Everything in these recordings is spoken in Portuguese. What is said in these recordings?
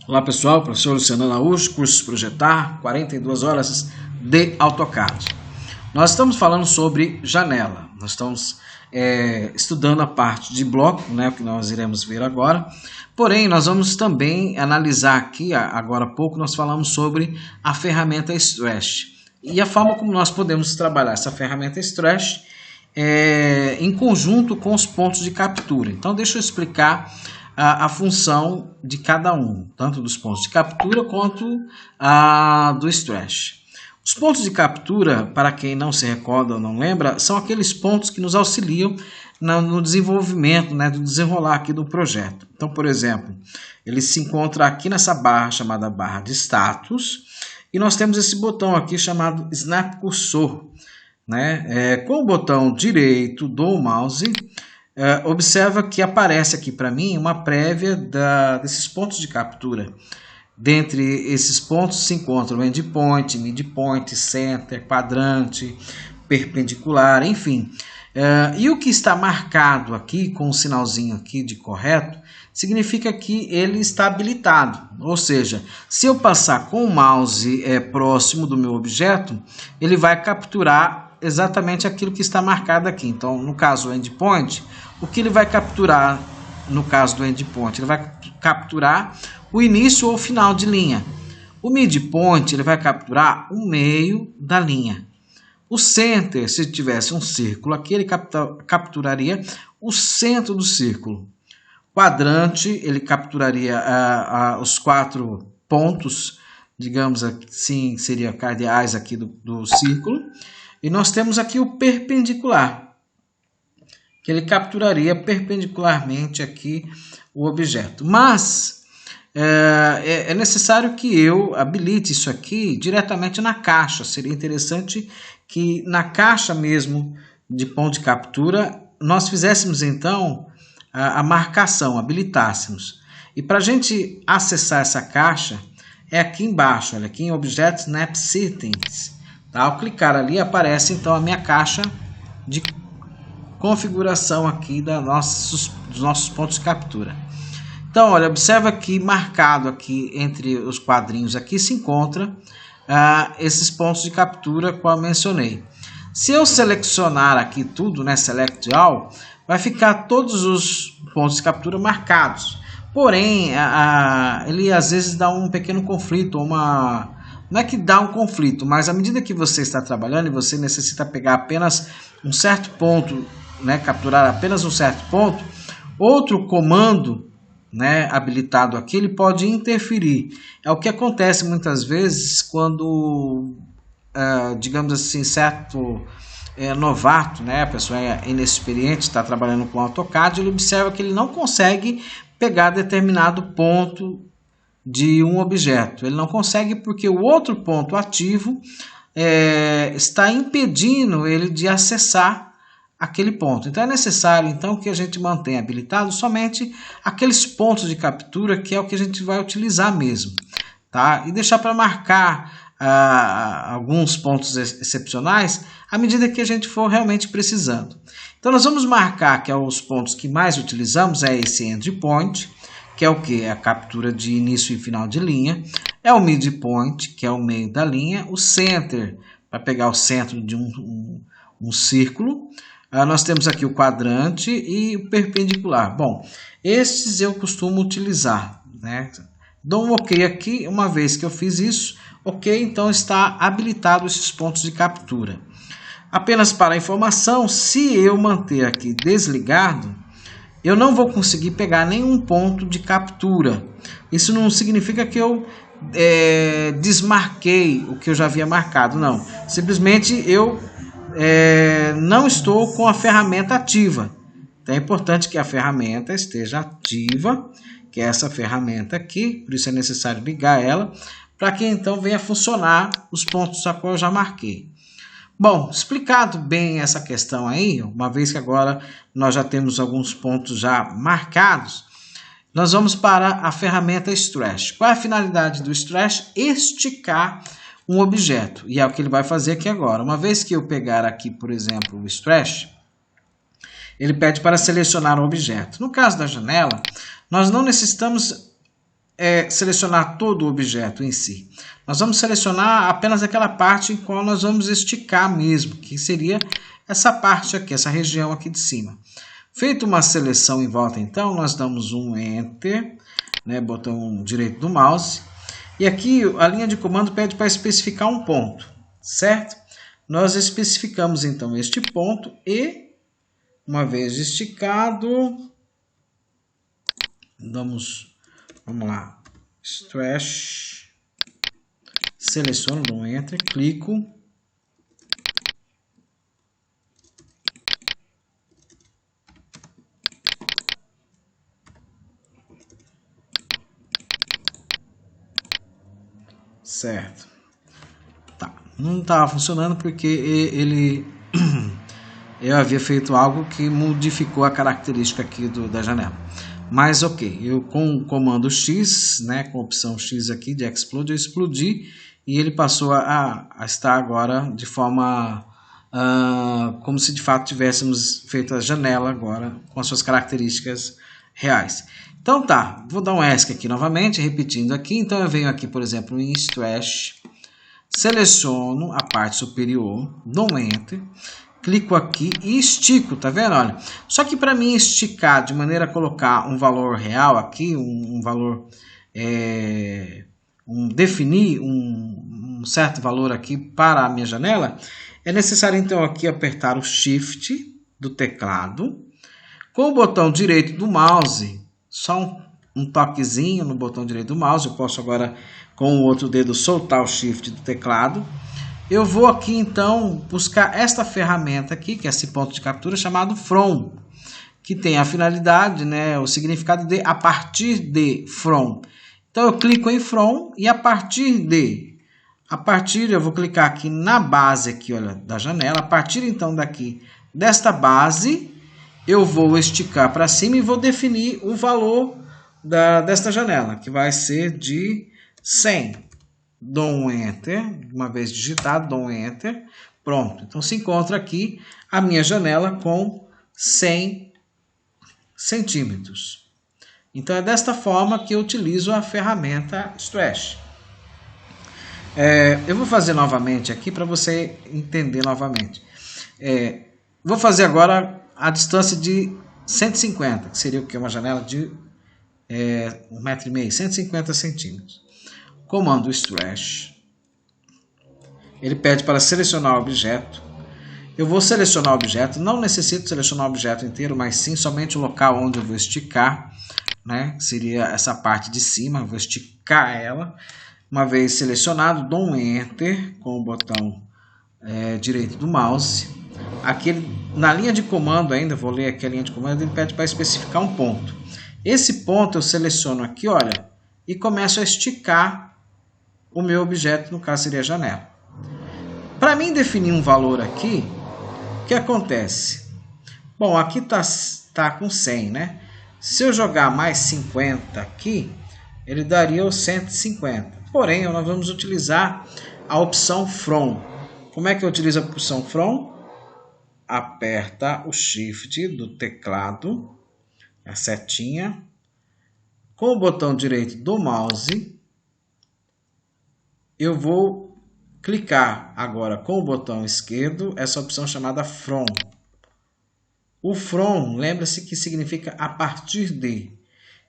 Olá pessoal, professor Luciano Araújo, curso Projetar, 42 horas de AutoCAD. Nós estamos falando sobre janela, nós estamos estudando a parte de bloco, né, que nós iremos ver agora. Porém, nós vamos também analisar aqui, agora há pouco, nós falamos sobre a ferramenta Stretch e a forma como nós podemos trabalhar essa ferramenta Stretch em conjunto com os pontos de captura. Então, deixa eu explicar a função de cada um, tanto dos pontos de captura quanto do Stretch. Os pontos de captura, para quem não se recorda ou não lembra, são aqueles pontos que nos auxiliam no desenvolvimento, né, do desenrolar aqui do projeto. Então, por exemplo, ele se encontra aqui nessa barra chamada barra de status, e nós temos esse botão aqui chamado Snap Cursor, né? Com o botão direito do mouse, observa que aparece aqui para mim uma prévia desses pontos de captura. Dentre esses pontos se encontram endpoint, midpoint, center, quadrante, perpendicular, enfim. E o que está marcado aqui com o sinalzinho aqui de correto significa que ele está habilitado. Ou seja, se eu passar com o mouse próximo do meu objeto, ele vai capturar exatamente aquilo que está marcado aqui. Então, no caso do endpoint, o que ele vai capturar no caso do endpoint? Ele vai capturar o início ou o final de linha. O midpoint ele vai capturar o meio da linha. O center, se tivesse um círculo aqui, ele capturaria o centro do círculo. Quadrante, ele capturaria os 4 pontos, digamos assim, seriam cardeais aqui do círculo. E nós temos aqui o perpendicular, que ele capturaria perpendicularmente aqui o objeto. Mas é necessário que eu habilite isso aqui diretamente na caixa. Seria interessante que na caixa mesmo de ponto de captura nós fizéssemos então a marcação, habilitássemos. E para a gente acessar essa caixa é aqui embaixo, olha, aqui em Object Snap Settings. Tá? Ao clicar ali aparece então a minha caixa de configuração aqui dos nossos pontos de captura. Então, olha, observa que marcado aqui entre os quadrinhos aqui se encontra esses pontos de captura que eu mencionei. Se eu selecionar aqui tudo, né, Select All, vai ficar todos os pontos de captura marcados. Porém, ele às vezes dá um pequeno conflito, não é que dá um conflito, mas à medida que você está trabalhando e você necessita pegar apenas um certo ponto, né, capturar apenas um certo ponto, outro comando, né, habilitado aqui, ele pode interferir. É o que acontece muitas vezes quando, digamos assim, certo novato, né, a pessoa é inexperiente, está trabalhando com AutoCAD, ele observa que ele não consegue pegar determinado ponto de um objeto. Ele não consegue porque o outro ponto ativo está impedindo ele de acessar aquele ponto. Então é necessário então que a gente mantenha habilitado somente aqueles pontos de captura que é o que a gente vai utilizar mesmo, tá? E deixar para marcar alguns pontos excepcionais à medida que a gente for realmente precisando. Então nós vamos marcar que os pontos que mais utilizamos é esse endpoint, que é o que? A captura de início e final de linha. É o midpoint, que é o meio da linha. O center, para pegar o centro de um círculo. Nós temos aqui o quadrante e o perpendicular. Bom, esses eu costumo utilizar, né? Dou um OK aqui. Uma vez que eu fiz isso, OK, então está habilitado esses pontos de captura. Apenas para a informação, se eu manter aqui desligado, eu não vou conseguir pegar nenhum ponto de captura. Isso não significa que eu desmarquei o que eu já havia marcado, não. Simplesmente eu não estou com a ferramenta ativa. Então é importante que a ferramenta esteja ativa, que é essa ferramenta aqui, por isso é necessário ligar ela, para que então venha funcionar os pontos a qual eu já marquei. Bom, explicado bem essa questão aí, uma vez que agora nós já temos alguns pontos já marcados, nós vamos para a ferramenta Stretch. Qual é a finalidade do Stretch? Esticar um objeto, e é o que ele vai fazer aqui agora. Uma vez que eu pegar aqui, por exemplo, o Stretch, ele pede para selecionar um objeto. No caso da janela, nós não necessitamos selecionar todo o objeto em si. Nós vamos selecionar apenas aquela parte em qual nós vamos esticar mesmo, que seria essa parte aqui, essa região aqui de cima. Feito uma seleção em volta, então, nós damos um Enter, né, botão direito do mouse, e aqui a linha de comando pede para especificar um ponto, certo? Nós especificamos, então, este ponto e, uma vez esticado, vamos lá, Stretch, seleciono, dou um Enter, clico, certo. Tá. Não estava funcionando porque eu havia feito algo que modificou a característica aqui da janela. Mas ok, eu com o comando X, né, com a opção X aqui de Explode, eu explodi e ele passou a estar agora de forma como se de fato tivéssemos feito a janela agora com as suas características reais. Então tá, vou dar um ESC aqui novamente, repetindo aqui. Então eu venho aqui, por exemplo, em Stretch, seleciono a parte superior, dou um Enter, clico aqui e estico, tá vendo? Olha, só que para mim esticar de maneira a colocar um valor real aqui, um valor, definir um certo valor aqui para a minha janela, é necessário então aqui apertar o Shift do teclado, com o botão direito do mouse, só um toquezinho no botão direito do mouse, eu posso agora com o outro dedo soltar o Shift do teclado. Eu vou aqui então buscar esta ferramenta aqui, que é esse ponto de captura chamado From, que tem a finalidade, né, o significado de a partir de From. Então eu clico em From e a partir eu vou clicar aqui na base aqui, olha, da janela. A partir então daqui desta base eu vou esticar para cima e vou definir o valor desta janela, que vai ser de 100. Dou um Enter, uma vez digitado, dou um Enter, pronto. Então se encontra aqui a minha janela com 100 centímetros. Então é desta forma que eu utilizo a ferramenta Stretch. Eu vou fazer novamente aqui para você entender novamente. Vou fazer agora a distância de 150, que seria o que? Uma janela de 1,5 m, 150 centímetros. Comando Stretch. Ele pede para selecionar o objeto. Eu vou selecionar o objeto. Não necessito selecionar o objeto inteiro, mas sim somente o local onde eu vou esticar, né? Seria essa parte de cima. Eu vou esticar ela. Uma vez selecionado, dou um Enter com o botão direito do mouse. Aqui na linha de comando ainda, vou ler aqui a linha de comando, ele pede para especificar um ponto. Esse ponto eu seleciono aqui, olha, e começo a esticar o meu objeto, no caso seria a janela. Para mim definir um valor aqui, o que acontece? Bom, aqui tá com 100, né? Se eu jogar mais 50 aqui, ele daria os 150. Porém, nós vamos utilizar a opção From. Como é que eu utilizo a opção From? Aperta o Shift do teclado, a setinha, com o botão direito do mouse, eu vou clicar agora com o botão esquerdo, essa opção chamada From. O From, lembra-se que significa a partir de.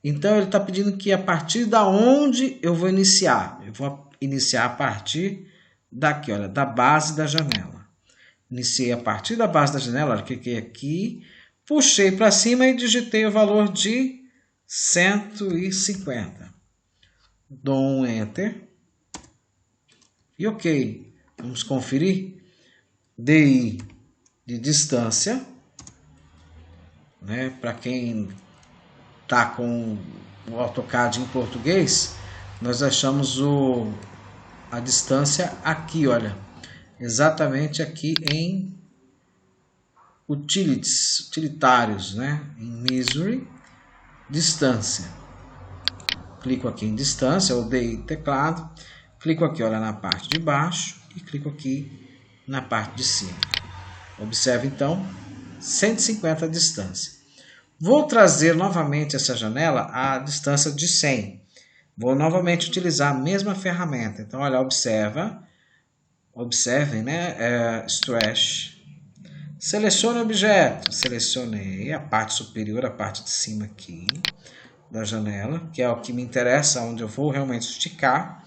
Então ele está pedindo que a partir da onde eu vou iniciar. Eu vou iniciar a partir daqui, olha, da base da janela. Iniciei a partir da base da janela, olha, cliquei aqui, puxei para cima e digitei o valor de 150. Dou um Enter. E ok. Vamos conferir. DI de distância, né? Para quem está com o AutoCAD em português, nós achamos a distância aqui, olha. Exatamente aqui em utilitários, né? Em Misery, distância. Clico aqui em distância, ou DI teclado, clico aqui, olha, na parte de baixo e clico aqui na parte de cima. Observe então 150 a distância. Vou trazer novamente essa janela à distância de 100. Vou novamente utilizar a mesma ferramenta. Então, olha, observem, né? Stretch. Selecione o objeto. Selecionei a parte superior, a parte de cima aqui da janela, que é o que me interessa, onde eu vou realmente esticar.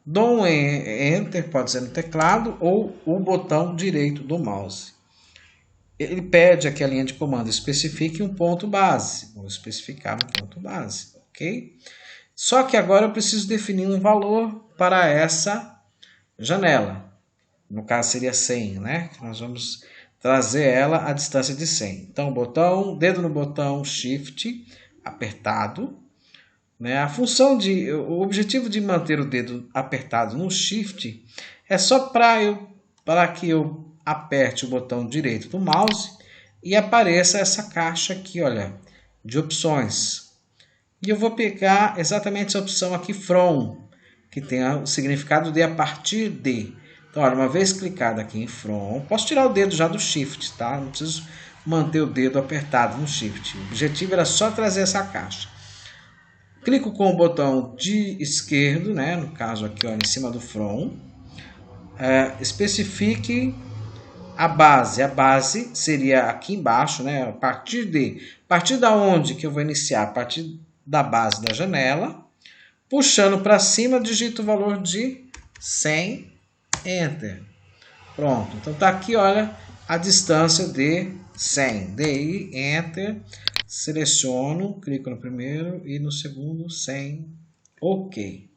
Dou um Enter, pode ser no teclado, ou o botão direito do mouse. Ele pede aqui a linha de comando, especifique um ponto base. Vou especificar um ponto base, ok? Só que agora eu preciso definir um valor para essa janela. No caso seria 100, né? Nós vamos trazer ela à distância de 100. Então, dedo no botão Shift apertado. Né? O objetivo de manter o dedo apertado no Shift é só para que eu aperte o botão direito do mouse e apareça essa caixa aqui, olha, de opções. E eu vou pegar exatamente essa opção aqui, From, que tem o significado de a partir de. Então, olha, uma vez clicado aqui em From, posso tirar o dedo já do Shift, tá? Não preciso manter o dedo apertado no Shift. O objetivo era só trazer essa caixa. Clico com o botão de esquerdo, né? No caso aqui, ó, em cima do From. Especifique a base. A base seria aqui embaixo, né? A partir da onde que eu vou iniciar? A partir da base da janela. Puxando para cima, digito o valor de 100, Enter. Pronto. Então tá aqui, olha, a distância de 100. DI, Enter. Seleciono, clico no primeiro e no segundo 100. Ok.